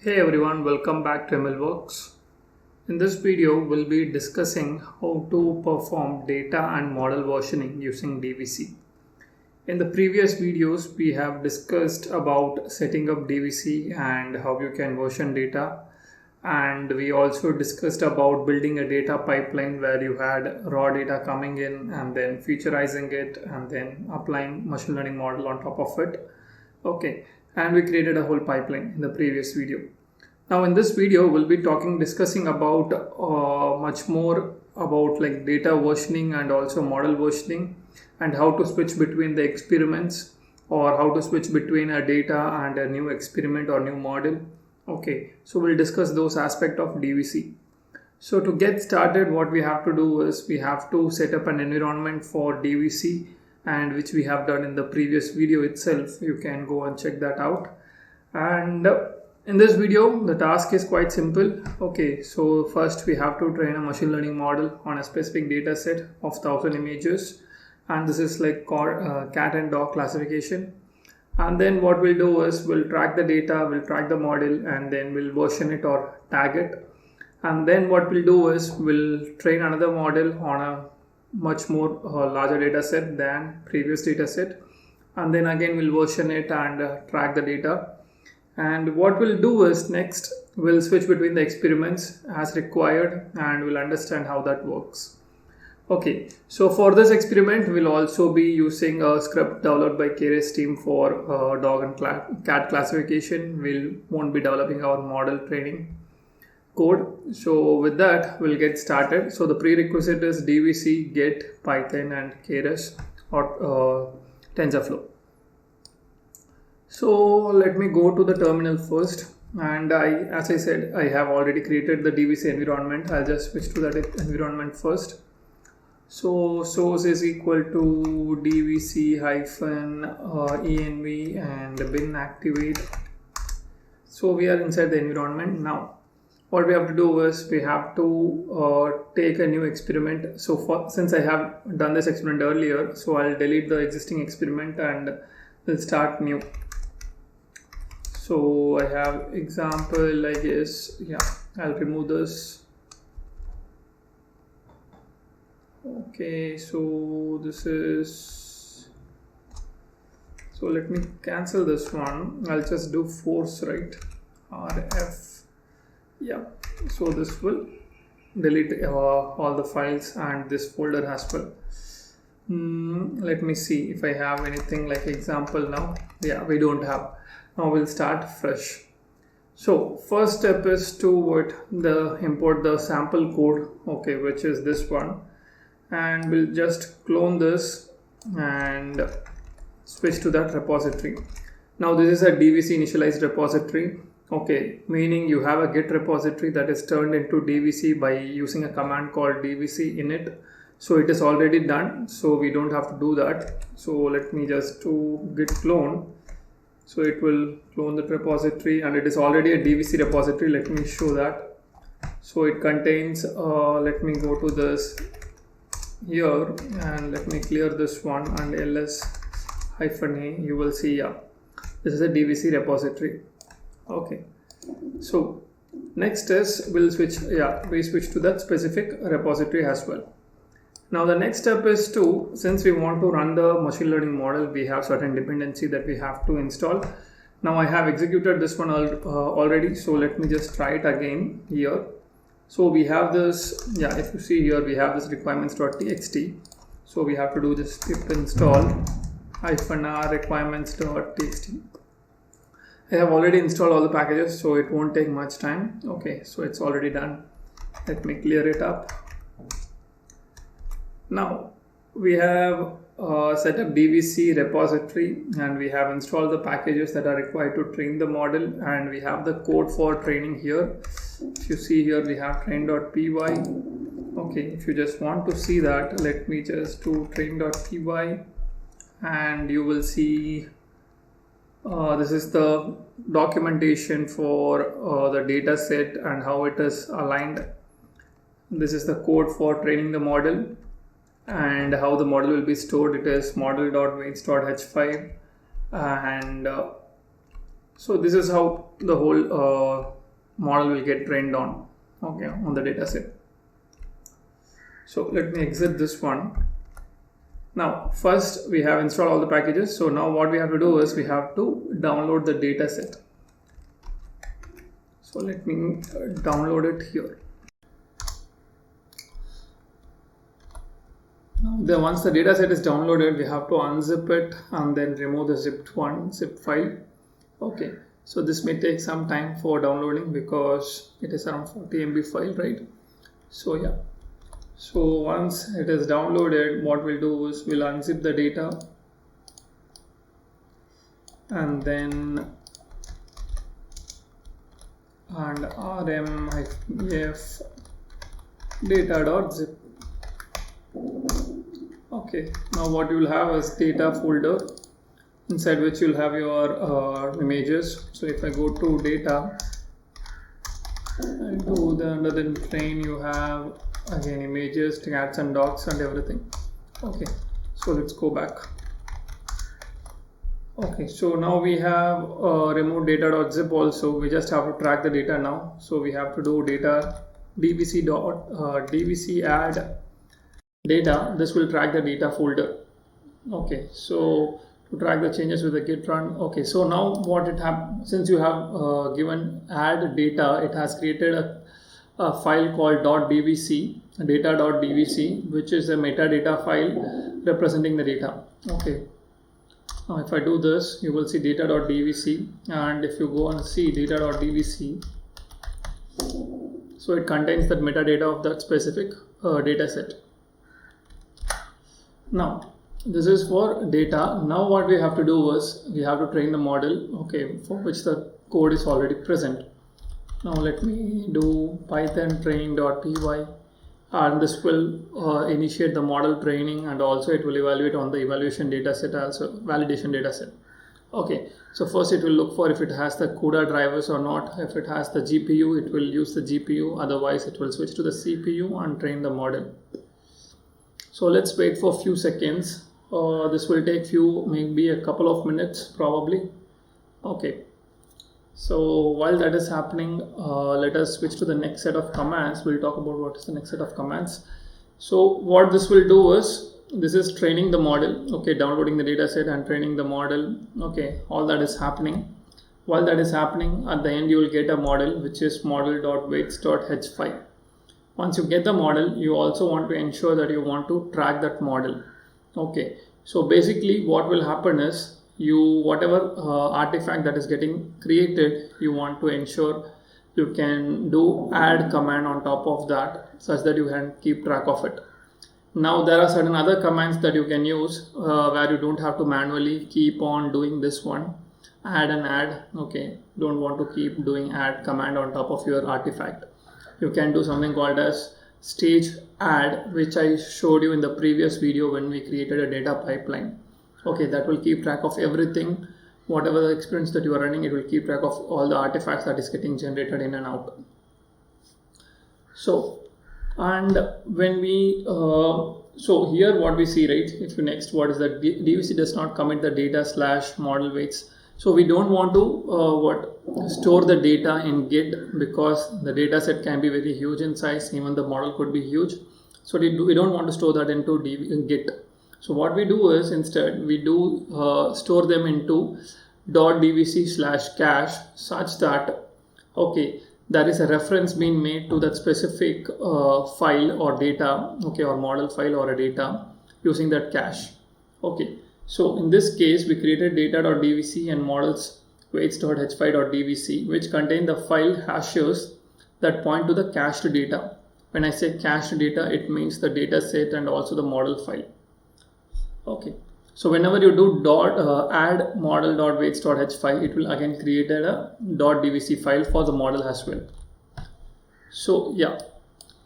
Hey everyone, welcome back to MLOps. In this video, we'll be discussing how to perform data and model versioning using DVC. In the previous videos, we have discussed about setting up DVC and how you can version data. And we also discussed about building a data pipeline where you had raw data coming in and then featureizing it and then applying machine learning model on top of it. Okay, and we created a whole pipeline in the previous video. Now in this video, we'll be discussing about much more about like data versioning and also model versioning and how to switch between the experiments or how to switch between a data and a new experiment or new model. Okay, so we'll discuss those aspects of DVC. So to get started, what we have to do is we have to set up an environment for DVC, and which we have done in the previous video itself. You can go and check that out. And in this video, the task is quite simple. Okay, so first we have to train a machine learning model on a specific data set of 1000 images, and this is like called cat and dog classification. And then what we'll do is we'll track the data, we'll track the model, and then we'll version it or tag it. And then what we'll do is we'll train another model on a much more larger data set than previous data set, and then again we'll version it and track the data. And what we'll do is next we'll switch between the experiments as required and we'll understand how that works. Okay, so for this experiment we'll also be using a script developed by KRS team for dog and cat classification. We won't be developing our model training code. So with that we'll get started. So the prerequisite is DVC, Get, Python and KRS or TensorFlow. So let me go to the terminal first, and as I said, I have already created the DVC environment. I'll just switch to that environment first. So source is equal to DVC hyphen env and bin activate. So we are inside the environment now. What we have to do is we have to take a new experiment. So since I have done this experiment earlier, so I'll delete the existing experiment and we'll start new. So I have example, I guess, yeah, I'll remove this. Okay, so this is, so let me cancel this one. I'll just do force, right? RF, yeah. So this will delete all the files and this folder as well. Let me see if I have anything like example now. Yeah, we don't have. Now we'll start fresh. So first step is to import the sample code, okay, which is this one, and we'll just clone this and switch to that repository. Now this is a DVC initialized repository, okay, meaning you have a Git repository that is turned into DVC by using a command called DVC init. So it is already done, so we don't have to do that. So let me just do git clone. So it will clone the repository, and it is already a DVC repository. Let me show that. So it contains, let me go to this here and let me clear this one and ls-a. You will see, yeah, this is a DVC repository. Okay. So next is we switch to that specific repository as well. Now the next step is since we want to run the machine learning model, we have certain dependency that we have to install. Now I have executed this one already, so let me just try it again here. So we have this, yeah, if you see here, we have this requirements.txt. So we have to do this pip install -r requirements.txt. I have already installed all the packages, so it won't take much time. Okay, so it's already done. Let me clear it up. Now we have set up DVC repository and we have installed the packages that are required to train the model, and we have the code for training here. If you see here, we have train.py. Okay, if you just want to see that, let me just do train.py and you will see this is the documentation for the data set and how it is aligned. This is the code for training the model and how the model will be stored. It is model.weights.h5 and So this is how the whole model will get trained on, okay, on the data set. So let me exit this one. Now first we have installed all the packages. So now what we have to do is we have to download the data set. So let me download it here. Now once the data set is downloaded, we have to unzip it and then remove the zip file. Okay, so this may take some time for downloading because it is around 40 MB file, right? So yeah, so once it is downloaded, what we'll do is we'll unzip the data and then rm-ef data.zip. Okay, now what you will have is data folder inside which you'll have your images. So if I go to data and go under the train, you have again images, cats and dogs and everything. Okay, so let's go back. Okay, so now we have removed data.zip also. We just have to track the data now. So we have to do data DVC add data. This will track the data folder. Okay, so to track the changes with the git run. Okay, so now what it happens, since you have given add data, it has created a file called .dvc, data.dvc, which is a metadata file representing the data. Okay, now if I do this, you will see data.dvc, and if you go and see data.dvc, so it contains that metadata of that specific data set. Now this is for data. Now what we have to do is we have to train the model, okay, for which the code is already present. Now let me do python train.py, and this will initiate the model training, and also it will evaluate on the evaluation data set, also validation data set. Okay, so first it will look for if it has the CUDA drivers or not. If it has the GPU, it will use the GPU, otherwise it will switch to the CPU and train the model. So let's wait for a few seconds. This will take maybe a couple of minutes probably. Okay, so while that is happening, let us switch to the next set of commands. We'll talk about what is the next set of commands. So what this will do is, this is training the model, okay, downloading the data set and training the model. Okay, all that is happening. While that is happening, at the end you will get a model which is model.weights.h5. Once you get the model, you also want to ensure that you want to track that model. Okay, so basically what will happen is, whatever artifact that is getting created, you want to ensure you can do add command on top of that, such that you can keep track of it. Now there are certain other commands that you can use where you don't have to manually keep on doing this one, add and add. Okay, don't want to keep doing add command on top of your artifact. You can do something called as stage add, which I showed you in the previous video when we created a data pipeline. Okay, that will keep track of everything, whatever the experience that you are running, it will keep track of all the artifacts that is getting generated in and out. So, and when we so here what we see, right, if you next, what is that DVC does not commit the data / model weights. So we don't want to store the data in Git, because the data set can be very huge in size, even the model could be huge. So we don't want to store that into Git. So what we do is, instead we do store them into .dvc/cache, such that, okay, there is a reference being made to that specific file or data, okay, or model file or a data using that cache. Okay, so in this case we created data.dvc and models weights.h5.dvc, which contain the file hashes that point to the cached data. When I say cached data, it means the data set and also the model file. Okay, so whenever you do add model.weights.h5, it will again create a .dvc file for the model as well. So yeah,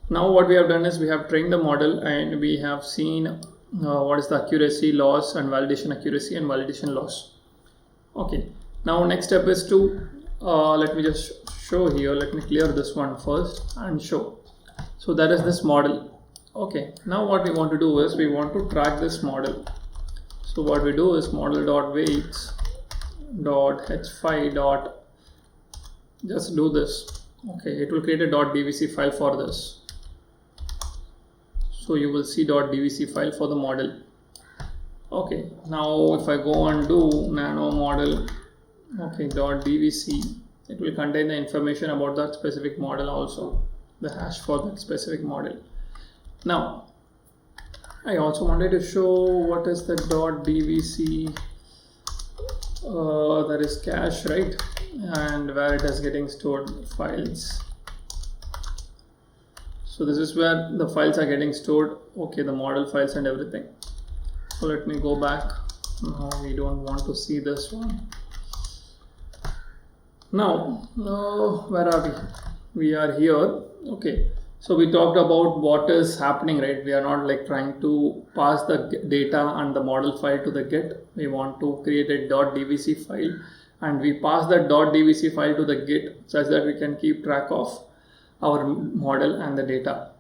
now what we have done is we have trained the model, and we have seen what is the accuracy loss and validation accuracy and validation loss. Okay, now next step is to let me just show here. Let me clear this one first and show. So that is this model. Okay, now what we want to do is we want to track this model. So what we do is model.weights dot h5 dot, just do this. Okay, it will create a .dvc file for this. So you will see .dvc file for the model. Okay, now if I go and do nano model, okay, .dvc, it will contain the information about that specific model also, the hash for that specific model. Now, I also wanted to show what is the .dvc, that is cache, right? And where it is getting stored files. So this is where the files are getting stored, okay, the model files and everything. So let me go back. No, we don't want to see this one. Now, where are we? We are here. Okay, so we talked about what is happening, right? We are not like trying to pass the data and the model file to the Git. We want to create a .dvc file, and we pass that .dvc file to the Git such that we can keep track of our model and the data.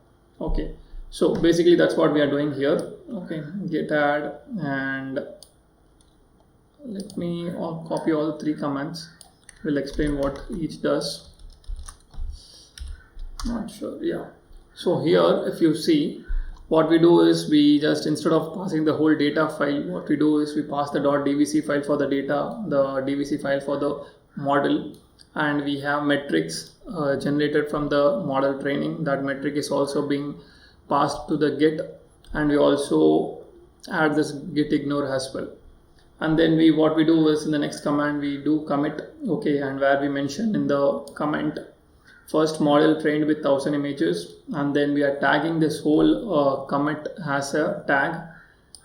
Okay, so basically that's what we are doing here. Okay, git add, and let me copy all the 3 commands. We'll explain what each does. Not sure, yeah. So here, if you see, what we do is we just, instead of passing the whole data file, what we do is we pass the .dvc file for the data, the DVC file for the model, and we have metrics generated from the model training. That metric is also being passed to the Git, and we also add this git ignore as well. And then what we do is in the next command we do commit, okay, and where we mention in the comment first model trained with 1000 images, and then we are tagging this whole commit as a tag,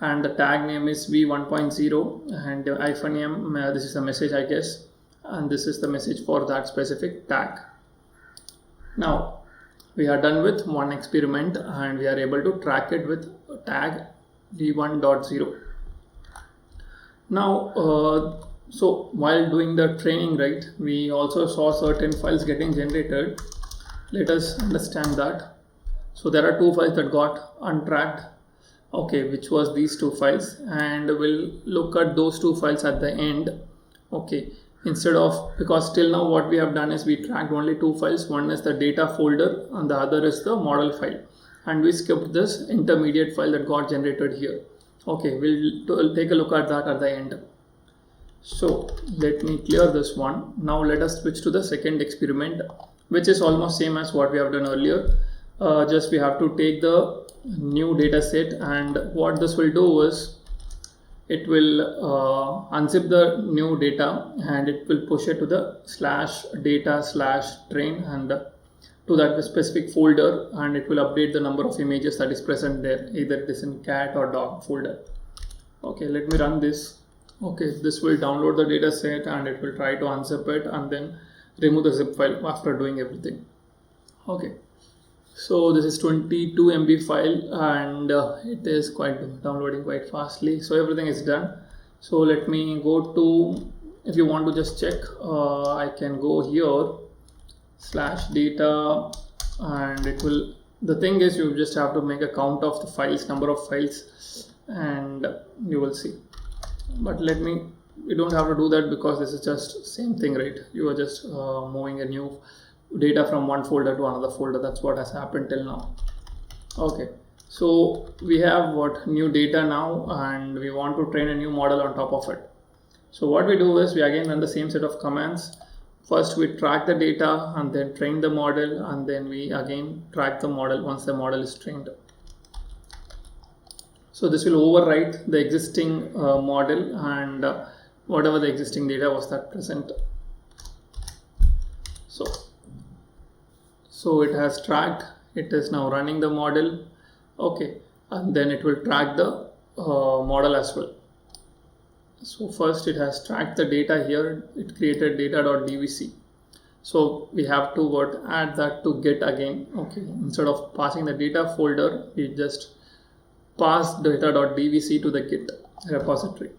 and the tag name is v1.0 and -m, this is a message I guess, and this is the message for that specific tag. Now we are done with one experiment, and we are able to track it with tag v1.0. Now so while doing the training, right, we also saw certain files getting generated. Let us understand that. So there are 2 files that got untracked, okay, which was these 2 files, and we'll look at those 2 files at the end. Okay, instead of, because till now what we have done is we tracked only 2 files. One is the data folder and the other is the model file, and we skipped this intermediate file that got generated here. Okay, we'll take a look at that at the end. So let me clear this one. Now let us switch to the second experiment, which is almost same as what we have done earlier. Just we have to take the new data set, and what this will do is it will unzip the new data and it will push it to the /data/train and to that specific folder, and it will update the number of images that is present there, either it is in cat or dog folder. Okay, let me run this. Okay, this will download the data set and it will try to unzip it and then remove the zip file after doing everything. Okay, so this is 22 MB file, and it is quite downloading quite fastly. So everything is done. So let me go to, if you want to just check, I can go here /data, and it will, the thing is you just have to make a count of the files, number of files, and you will see. But you don't have to do that because this is just same thing, right? You are just moving a new data from one folder to another folder. That's what has happened till now. Okay, so we have new data now, and we want to train a new model on top of it. So what we do is we again run the same set of commands. First we track the data and then train the model, and then we again track the model once the model is trained. So this will overwrite the existing model and whatever the existing data was that present. So it has tracked, it is now running the model, okay, and then it will track the model as well. So first it has tracked the data here, it created data.dvc. So we have to add that to Git again. Okay, instead of passing the data folder, we just pass data.dvc to the Git repository.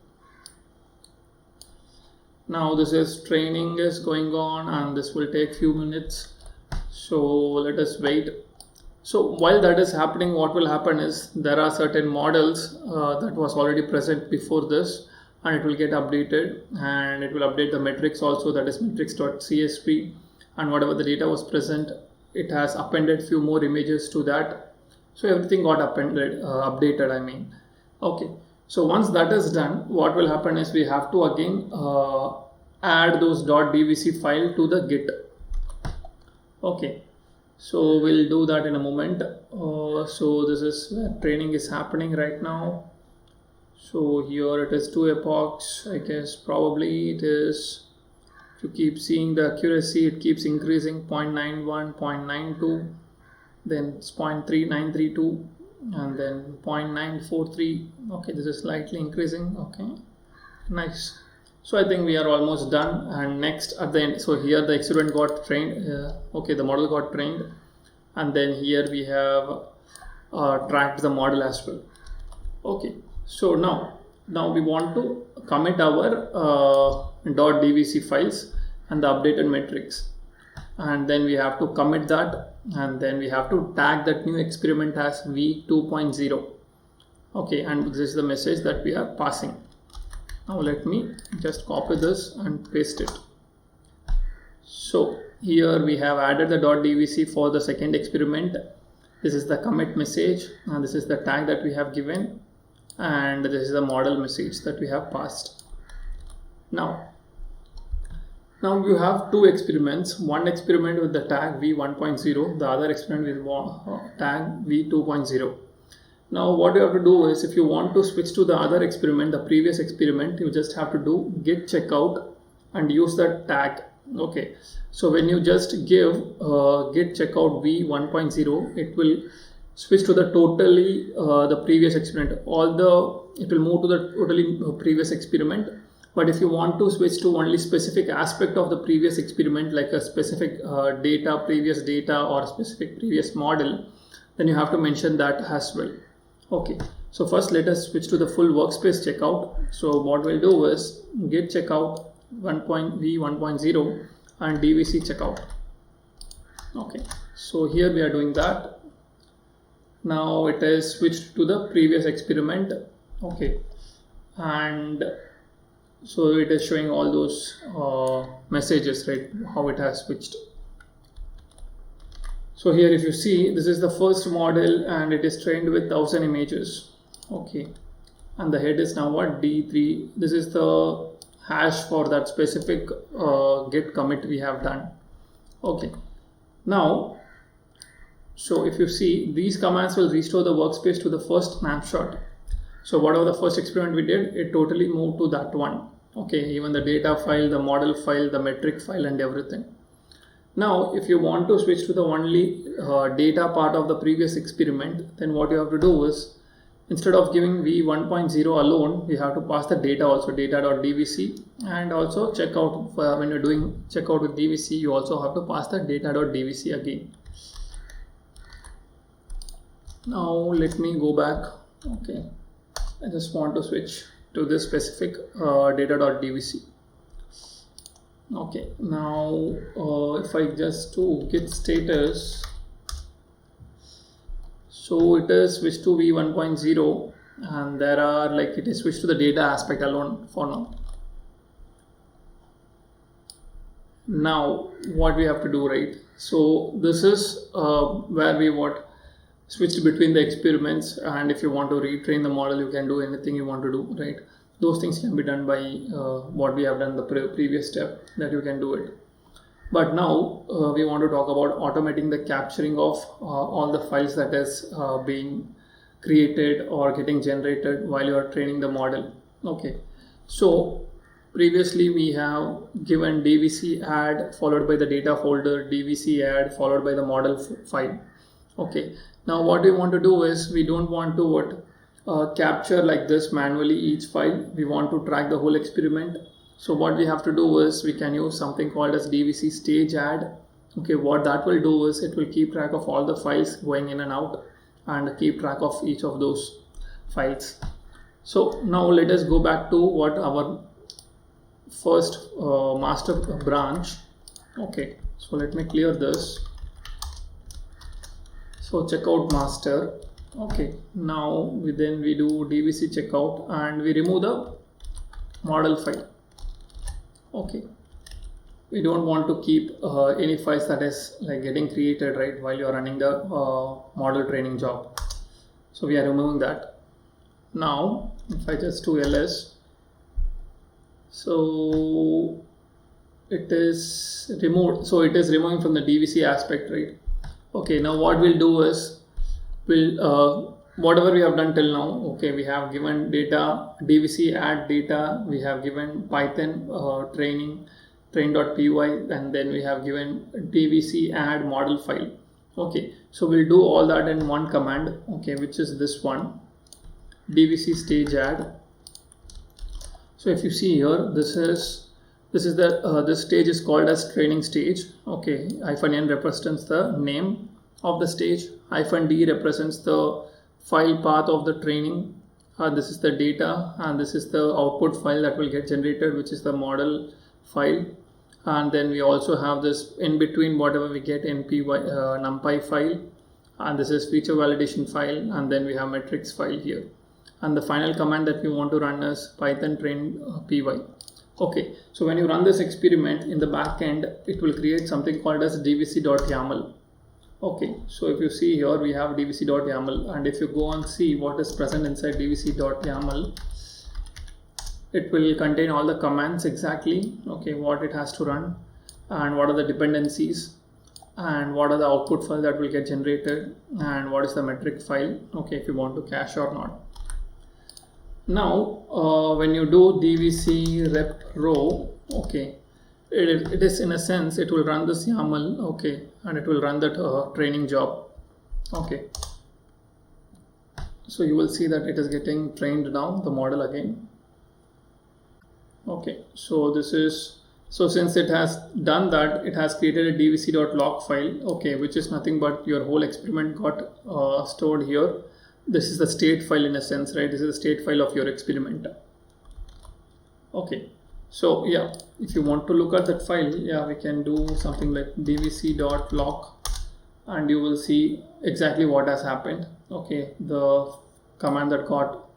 Now this is training is going on, and this will take few minutes. So let us wait. So while that is happening, what will happen is there are certain models that was already present before this, and it will get updated, and it will update the metrics also, that is metrics.csv, and whatever the data was present, it has appended few more images to that. So everything got updated, I mean. Okay, so once that is done, what will happen is we have to again add those .dvc file to the git. Okay, so we'll do that in a moment. So this is where training is happening right now. So here it is 2 epochs, I guess. Probably it is, if you keep seeing the accuracy, it keeps increasing, 0.91, 0.92, then it's 0.3932, and then 0.943. Okay, this is slightly increasing. Okay, nice. So I think we are almost done, and next at the end, so here the experiment got trained. Okay, the model got trained, and then here we have tracked the model as well. Okay, so now we want to commit our .dvc files and the updated metrics, and then we have to commit that, and then we have to tag that new experiment as v2.0. okay, and this is the message that we are passing. Now let me just copy this and paste it. So here we have added the .dvc for the second experiment. This is the commit message, and this is the tag that we have given, and this is the model message that we have passed. Now you have two experiments, one experiment with the tag v1.0, the other experiment with tag v2.0. Now what you have to do is, if you want to switch to the other experiment, the previous experiment, you just have to do git checkout and use that tag. Okay, so when you just give git checkout v1.0, it will switch to the totally the previous experiment. It will move to the totally previous experiment. But if you want to switch to only specific aspect of the previous experiment, like a specific previous data, or specific previous model, then you have to mention that as well. Okay, so first let us switch to the full workspace checkout. So what we'll do is git checkout v1.0 and dvc checkout. Okay, so here we are doing that. Now it is switched to the previous experiment. Okay, and so it is showing all those messages, right, how it has switched. So here if you see, this is the first model, and it is trained with 1000 images. Okay, and the head is now what, D3. This is the hash for that specific git commit we have done. Okay, now so if you see, these commands will restore the workspace to the first snapshot. So whatever the first experiment we did, it totally moved to that one. Okay, even the data file, the model file, the metric file, and everything. Now if you want to switch to the only data part of the previous experiment, then what you have to do is, instead of giving v1.0 alone, we have to pass the data also, data.dvc, and also checkout. When you're doing checkout with dvc, you also have to pass the data.dvc again. Now let me go back. Okay, I just want to switch to this specific data.dvc. Okay, now if I just do git status, so it is switched to v1.0, and there are, like, it is switched to the data aspect alone for now. Now what we have to do, right? So this is where we switched between the experiments, and if you want to retrain the model, you can do anything you want to do, right? Those things can be done by what we have done the previous step, that you can do it. But now we want to talk about automating the capturing of all the files that is being created or getting generated while you are training the model. Okay, so previously we have given dvc add followed by the data folder, dvc add followed by the model file. Okay, now what we want to do is, we don't want to capture like this manually each file. We want to track the whole experiment. So what we have to do is, we can use something called as dvc stage add. Okay, what that will do is, it will keep track of all the files going in and out, and keep track of each of those files. So now let us go back to what our first master branch. Okay, so let me clear this. So checkout master. Okay, now we do dvc checkout, and we remove the model file. Okay, we don't want to keep any files that is like getting created right while you're running the model training job. So we are removing that. Now if I just do ls, so it is removed, so it is removing from the DVC aspect, right? Okay, now what we'll do is we'll whatever we have done till now, okay, we have given data DVC add data, we have given Python train.py, and then we have given DVC add model file. Okay, so we'll do all that in one command, okay, which is this one, DVC stage add. So if you see here, this stage is called as training stage. Okay, -n represents the name of the stage, -d represents the file path of the training, this is the data, and this is the output file that will get generated, which is the model file. And then we also have this in between, whatever we get in numpy file, and this is feature validation file, and then we have metrics file here. And the final command that we want to run is Python train.py. Okay, so when you run this experiment in the back end, it will create something called as dvc.yaml. Okay, so if you see here, we have dvc.yaml, and if you go and see what is present inside dvc.yaml, it will contain all the commands exactly, okay, what it has to run, and what are the dependencies, and what are the output files that will get generated, and what is the metric file, okay, if you want to cache or not. Now when you do dvc rep row, okay, it is in a sense it will run this YAML, okay, and it will run that training job. Okay, so you will see that it is getting trained now, the model again. Okay, so this is, so since it has done that, it has created a dvc.log file, okay, which is nothing but your whole experiment got stored here. This is the state file in a sense, right? This is the state file of your experiment. Okay, so yeah, if you want to look at that file, yeah, we can do something like dvc.log, and you will see exactly what has happened. Okay, the command that got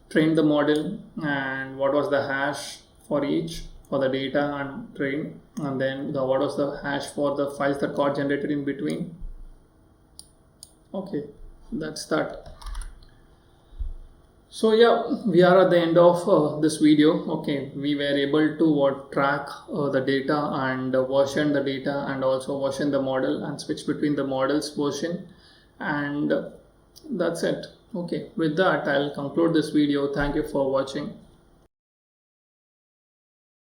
trained the model, and what was the hash for each, for the data and train, and then what was the hash for the files that got generated in between. Okay, that's that. So yeah, we are at the end of this video. Okay, we were able to track the data and version the data, and also version the model and switch between the models version, and that's it. Okay, with that I'll conclude this video. Thank you for watching.